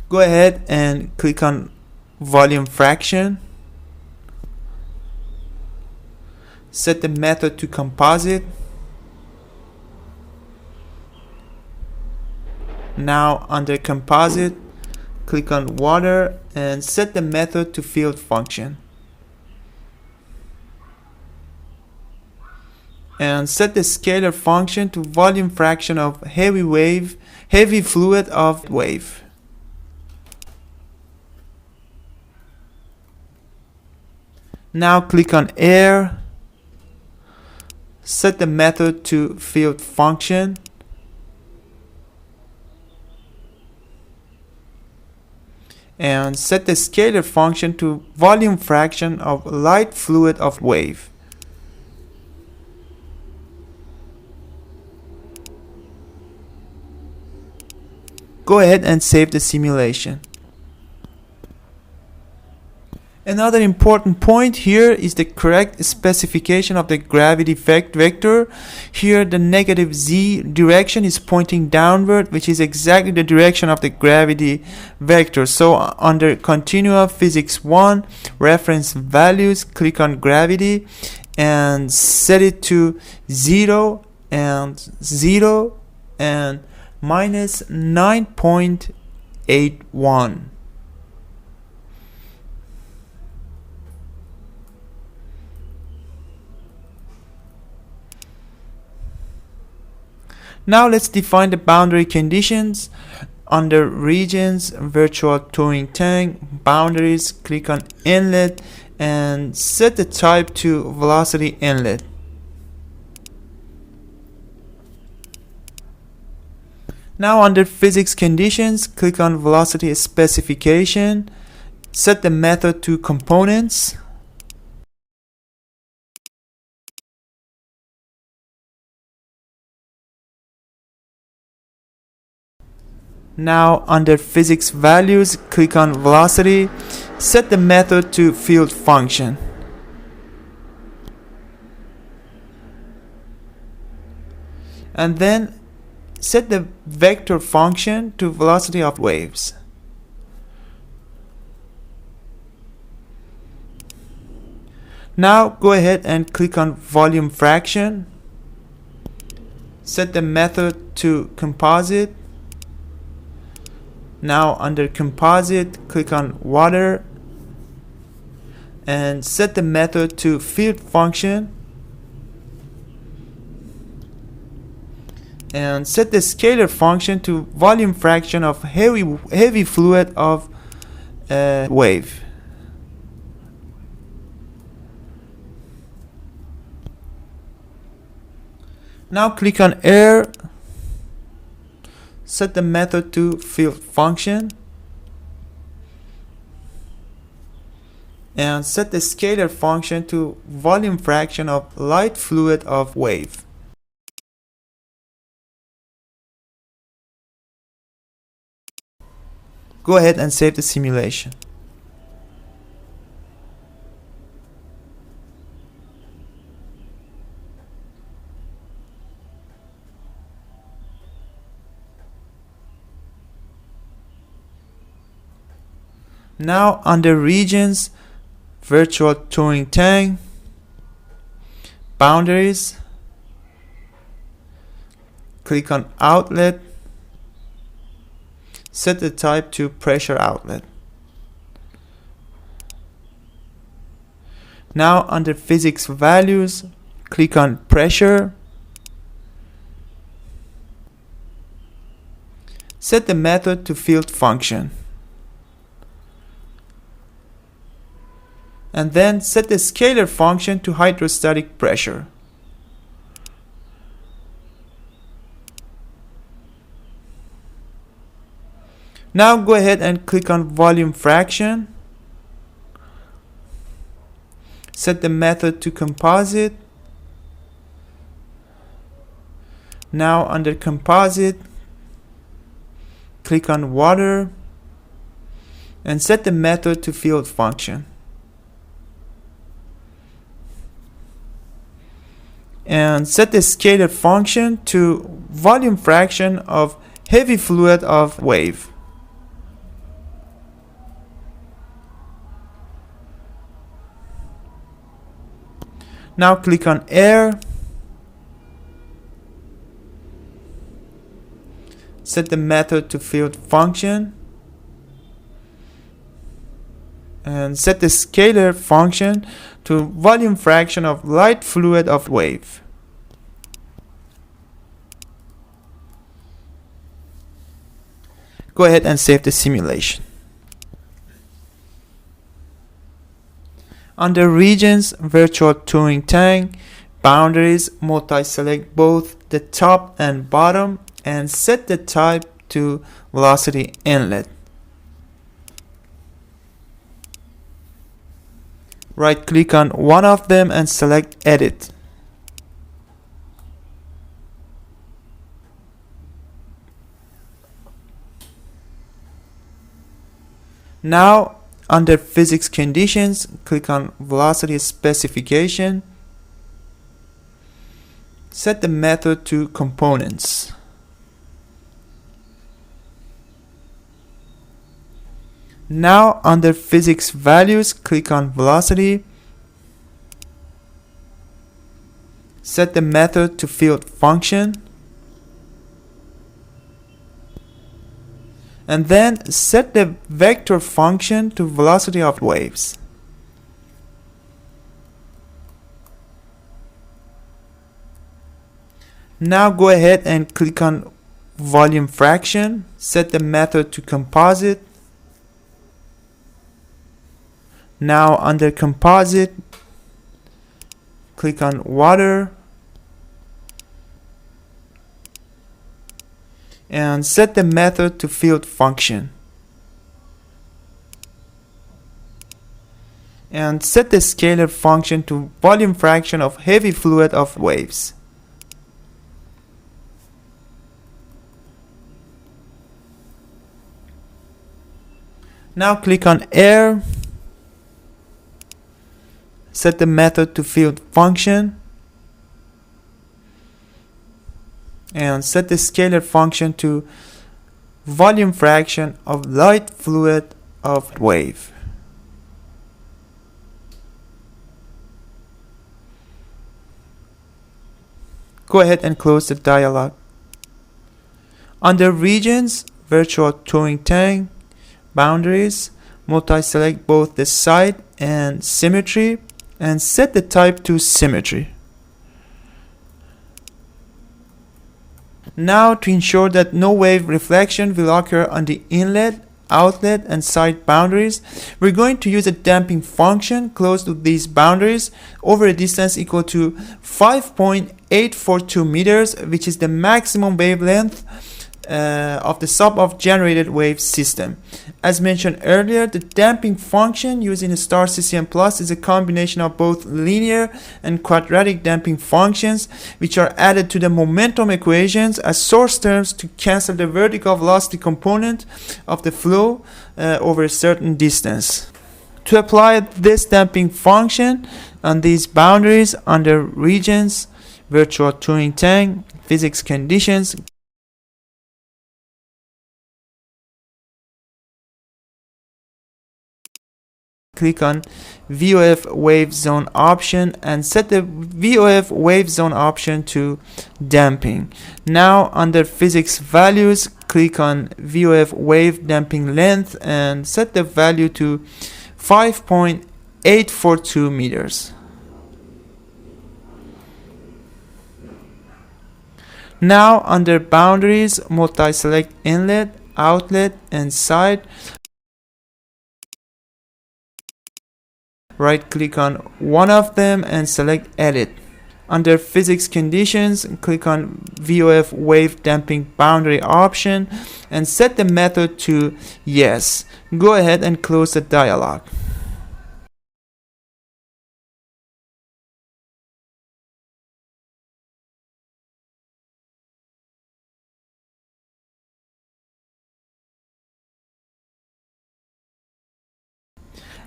Go ahead and click on volume fraction. Set the method to composite. Now under composite, click on water and set the method to field function. And set the scalar function to volume fraction of heavy fluid of wave. Now click on air. Set the method to field function. And set the scalar function to volume fraction of light fluid of wave. Go ahead and save the simulation. Another important point here is the correct specification of the gravity vector. Here the negative z direction is pointing downward, which is exactly the direction of the gravity vector. So under continua physics 1, reference values, click on gravity and set it to 0 and 0 and minus 9.81. Now let's define the boundary conditions. under regions, virtual towing tank, boundaries, click on inlet and set the type to velocity inlet. Now under physics conditions, click on velocity specification, set the method to components. Now under physics values, click on velocity, set the method to field function. And then set the vector function to velocity of waves. Now go ahead and click on volume fraction, set the method to composite. Now under composite, click on water and set the method to field function and set the scalar function to volume fraction of heavy fluid of wave. Now click on air, set the method to field function and set the scalar function to volume fraction of light fluid of wave. Go ahead and save the simulation. Now under regions, virtual towing tank, boundaries, click on outlet, set the type to pressure outlet. Now under physics values, click on pressure, set the method to field function, and then set the scalar function to hydrostatic pressure. Now go ahead and click on volume fraction, set the method to composite. Now under composite, click on water and set the method to field function. And set the scalar function to volume fraction of heavy fluid of wave. Now click on air, set the method to field function and set the scalar function to volume fraction of light fluid of wave. Go ahead and save the simulation. Under regions, virtual towing tank, boundaries, multi-select both the top and bottom and set the type to velocity inlet. Right click on one of them and select edit. Now under physics conditions, click on velocity specification, set the method to components. Now under physics values, click on velocity, set the method to field function, and then set the vector function to velocity of waves. Now go ahead and click on volume fraction. Set the method to composite. Now under composite, click on water and set the method to field function. And set the scalar function to volume fraction of heavy fluid of waves. Now click on air. Set the method to field function. And set the scalar function to volume fraction of light fluid of wave. Go ahead and close the dialog. Under regions, virtual towing tank, boundaries, multi-select both the side and symmetry and set the type to symmetry. Now to ensure that no wave reflection will occur on the inlet, outlet and side boundaries, we're going to use a damping function close to these boundaries over a distance equal to 5.842 meters, which is the maximum wavelength of the SUBOFF-generated wave system. As mentioned earlier, the damping function used in STAR-CCM Plus is a combination of both linear and quadratic damping functions, which are added to the momentum equations as source terms to cancel the vertical velocity component of the flow over a certain distance. To apply this damping function on these boundaries under regions, virtual towing tank, physics conditions, click on VOF wave zone option and set the VOF wave zone option to damping. Now under physics values, click on VOF wave damping length and set the value to 5.842 meters. Now under boundaries, multi-select inlet, outlet and side. Right click on one of them and select edit. Under physics conditions, click on VOF wave damping boundary option and set the method to yes. Go ahead and close the dialog.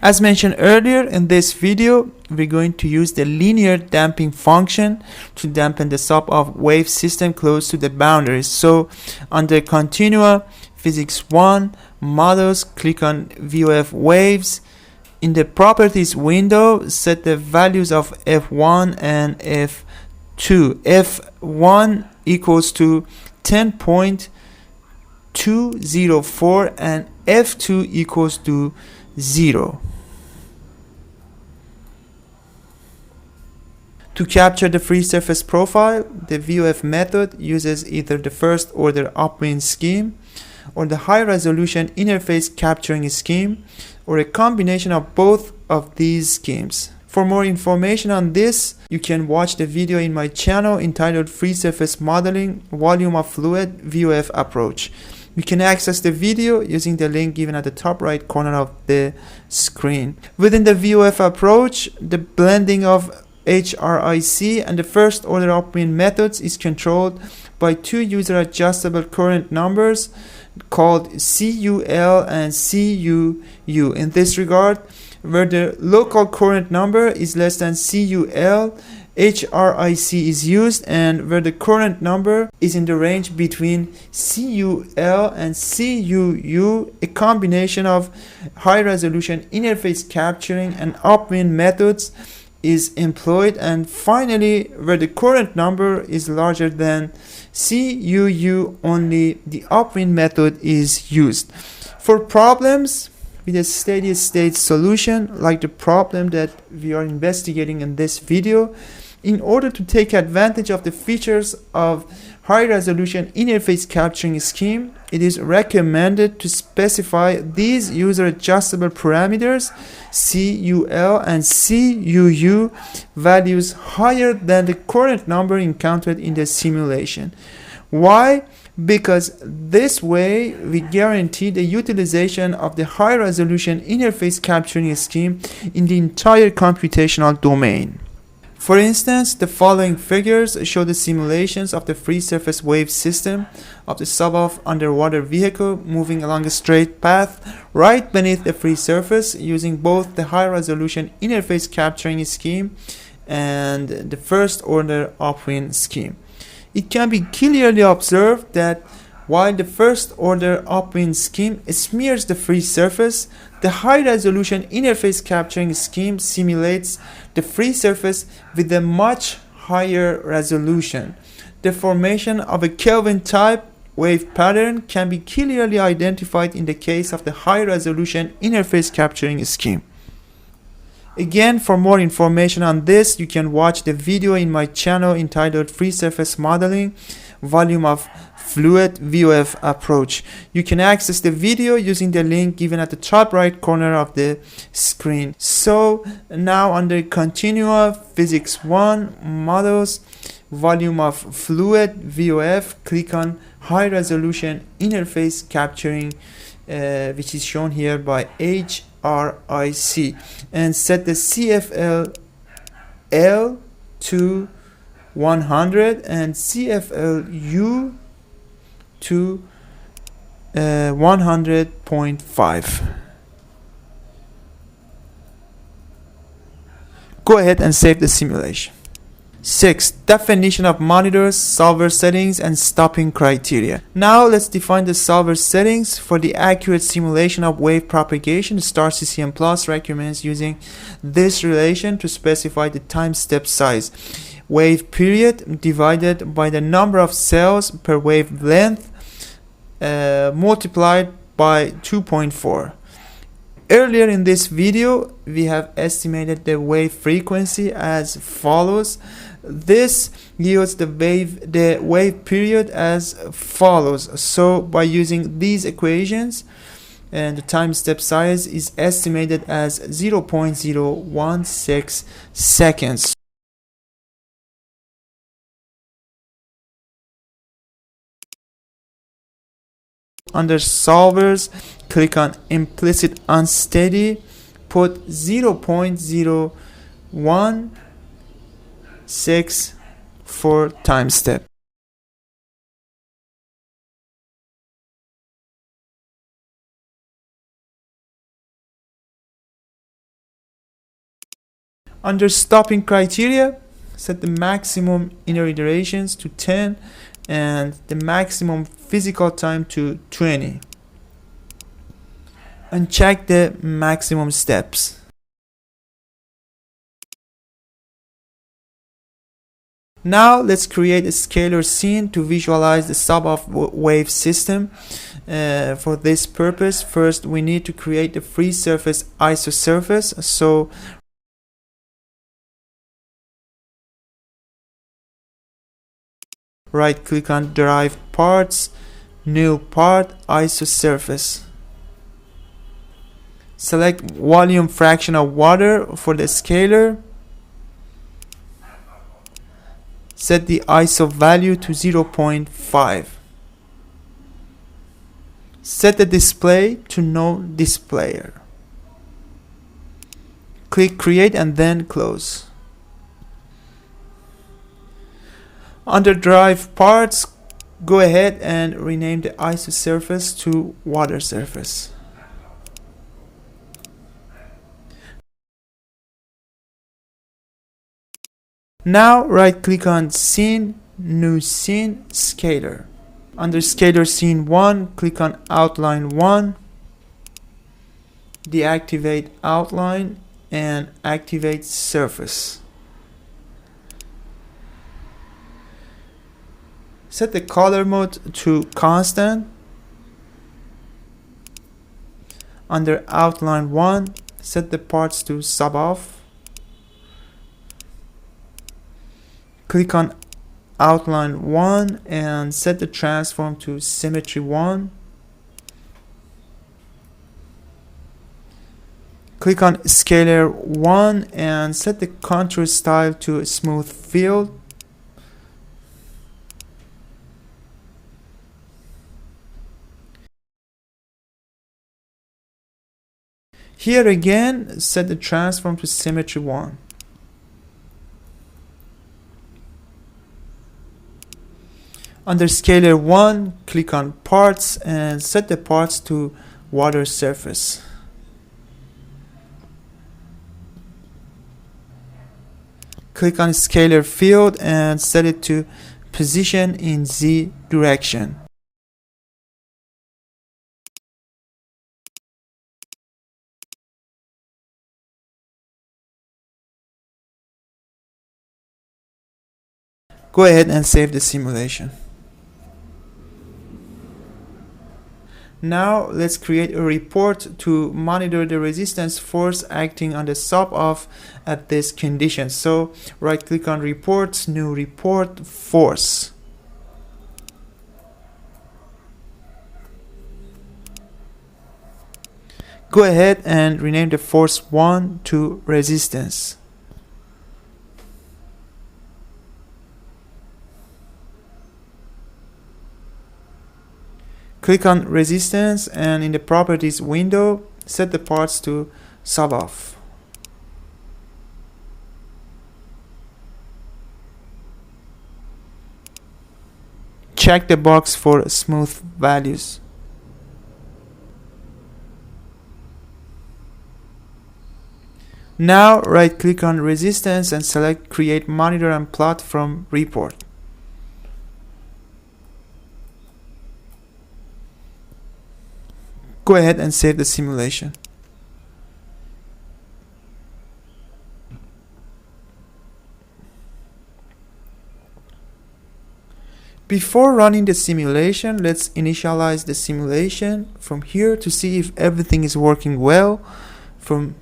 As mentioned earlier, in this video, we're going to use the linear damping function to dampen the SUBOFF wave system close to the boundaries. So under Continua, Physics 1, Models, click on VOF waves. In the Properties window, set the values of F1 and F2. F1 equals to 10.204 and F2 equals to 0. To capture the free surface profile, the VOF method uses either the first order upwind scheme or the high resolution interface capturing scheme or a combination of both of these schemes. For more information on this, you can watch the video in my channel entitled Free Surface Modeling Volume of Fluid VOF Approach. You can access the video using the link given at the top right corner of the screen. Within the VOF approach, the blending of HRIC and the first order upwind methods is controlled by two user adjustable current numbers called CUL and CUU. In this regard, where the local current number is less than CUL, HRIC is used, and where the current number is in the range between CUL and CUU, a combination of high resolution interface capturing and upwind methods is employed, and finally where the current number is larger than CUU, only the upwind method is used. For problems with a steady state solution like the problem that we are investigating in this video, In order to take advantage of the features of high-resolution interface capturing scheme, it is recommended to specify these user-adjustable parameters CUL and CUU values higher than the current number encountered in the simulation. Why? Because this way we guarantee the utilization of the high-resolution interface capturing scheme in the entire computational domain. For instance, the following figures show the simulations of the free surface wave system of the SUBOFF underwater vehicle moving along a straight path right beneath the free surface using both the high-resolution interface capturing scheme and the first-order upwind scheme. It can be clearly observed that while the first-order upwind scheme smears the free surface, the high-resolution interface capturing scheme simulates the free surface with a much higher resolution. The formation of a Kelvin-type wave pattern can be clearly identified in the case of the high-resolution interface capturing scheme. Again, for more information on this, you can watch the video in my channel entitled Free Surface Modeling, Volume of Fluid VOF Approach. You can access the video using the link given at the top right corner of the screen. So now under Continua Physics 1 Models, Volume of Fluid VOF, click on High Resolution Interface Capturing, which is shown here by HRIC, and set the CFL L to 100 and CFL U to 100.5. Go ahead and save the simulation. 6. Definition of monitors, solver settings, and stopping criteria. Now let's define the solver settings. For the accurate simulation of wave propagation, STAR-CCM Plus recommends using this relation to specify the time step size. Wave period divided by the number of cells per wavelength multiplied by 2.4. Earlier in this video, we have estimated the wave frequency as follows. This yields the wave period as follows. So by using these equations, and the time step size is estimated as 0.016 seconds. Under solvers, click on implicit unsteady, put 0.016 for time step. Under stopping criteria, set the maximum inner iterations to 10 and the maximum physical time to 20. And check the maximum steps. Now let's create a scalar scene to visualize the SUBOFF wave system. For this purpose, first we need to create the free surface isosurface. So right click on derived parts, new part, isosurface. Select volume fraction of water for the scalar. Set the ISO value to 0.5. Set the display to no displayer. Click create and then close. Under derived parts, go ahead and rename the isosurface to water surface. Now right click on scene, new scene, scalar. Under scalar scene 1, click on outline 1, deactivate outline and activate surface. Set the color mode to constant. Under outline 1, set the parts to SUBOFF. Click on outline 1 and set the transform to symmetry 1. Click on scalar 1 and set the contour style to smooth field. Here again, set the transform to symmetry 1. Under scalar 1, click on parts and set the parts to water surface. Click on scalar field and set it to position in Z direction. Go ahead and save the simulation. Now let's create a report to monitor the resistance force acting on the sub-off at this condition. So right click on reports, new report, force. Go ahead and rename the force 1 to resistance. Click on resistance and in the properties window, set the parts to SUBOFF. Check the box for smooth values. Now right click on resistance and select create monitor and plot from report. Go ahead and save the simulation. Before running the simulation, let's initialize the simulation from here to see if everything is working well. From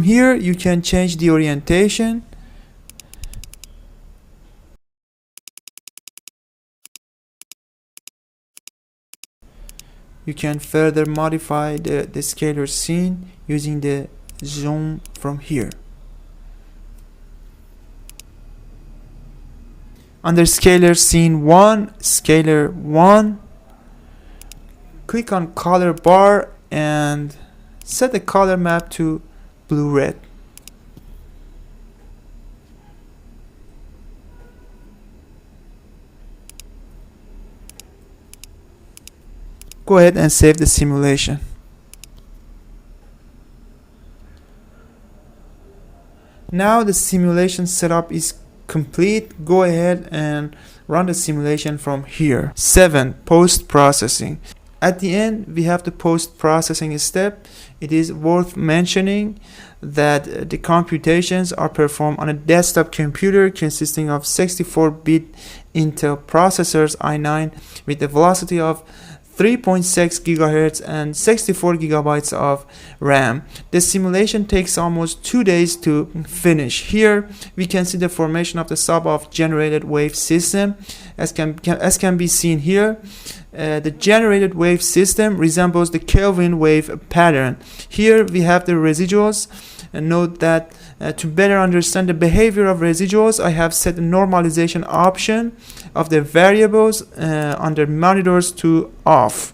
here, you can change the orientation. You can further modify the scalar scene using the zoom from here. Under scalar scene 1, scalar 1, click on color bar and set the color map to blue-red. Go ahead and save the simulation. Now the simulation setup is complete. Go ahead and run the simulation from here. 7. Post-processing. At the end, we have the post-processing step. It is worth mentioning that the computations are performed on a desktop computer consisting of 64-bit Intel processors i9 with a velocity of 3.6 GHz and 64 GB of RAM. The simulation takes almost 2 days to finish. Here we can see the formation of the SUBOFF-generated wave system. As can be seen here, the generated wave system resembles the Kelvin wave pattern. Here we have the residuals. And note that to better understand the behavior of residuals, I have set the normalization option of the variables under monitors to off.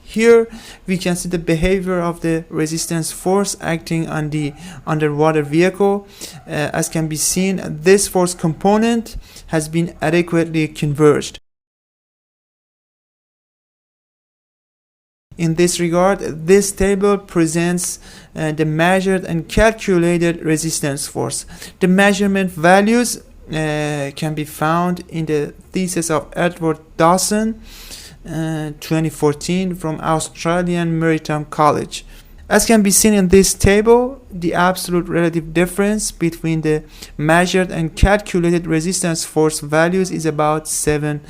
Here we can see the behavior of the resistance force acting on the underwater vehicle. As can be seen, this force component has been adequately converged. In this regard, this table presents the measured and calculated resistance force. The measurement values can be found in the thesis of Edward Dawson, 2014, from Australian Maritime College. As can be seen in this table, the absolute relative difference between the measured and calculated resistance force values is about 7%.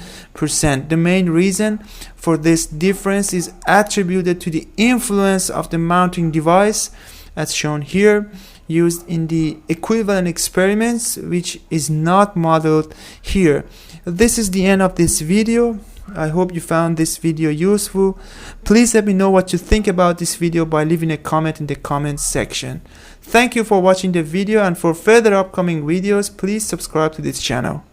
The main reason for this difference is attributed to the influence of the mounting device, as shown here, used in the equivalent experiments, which is not modeled here. This is the end of this video. I hope you found this video useful. Please let me know what you think about this video by leaving a comment in the comments section. Thank you for watching the video, and for further upcoming videos, please subscribe to this channel.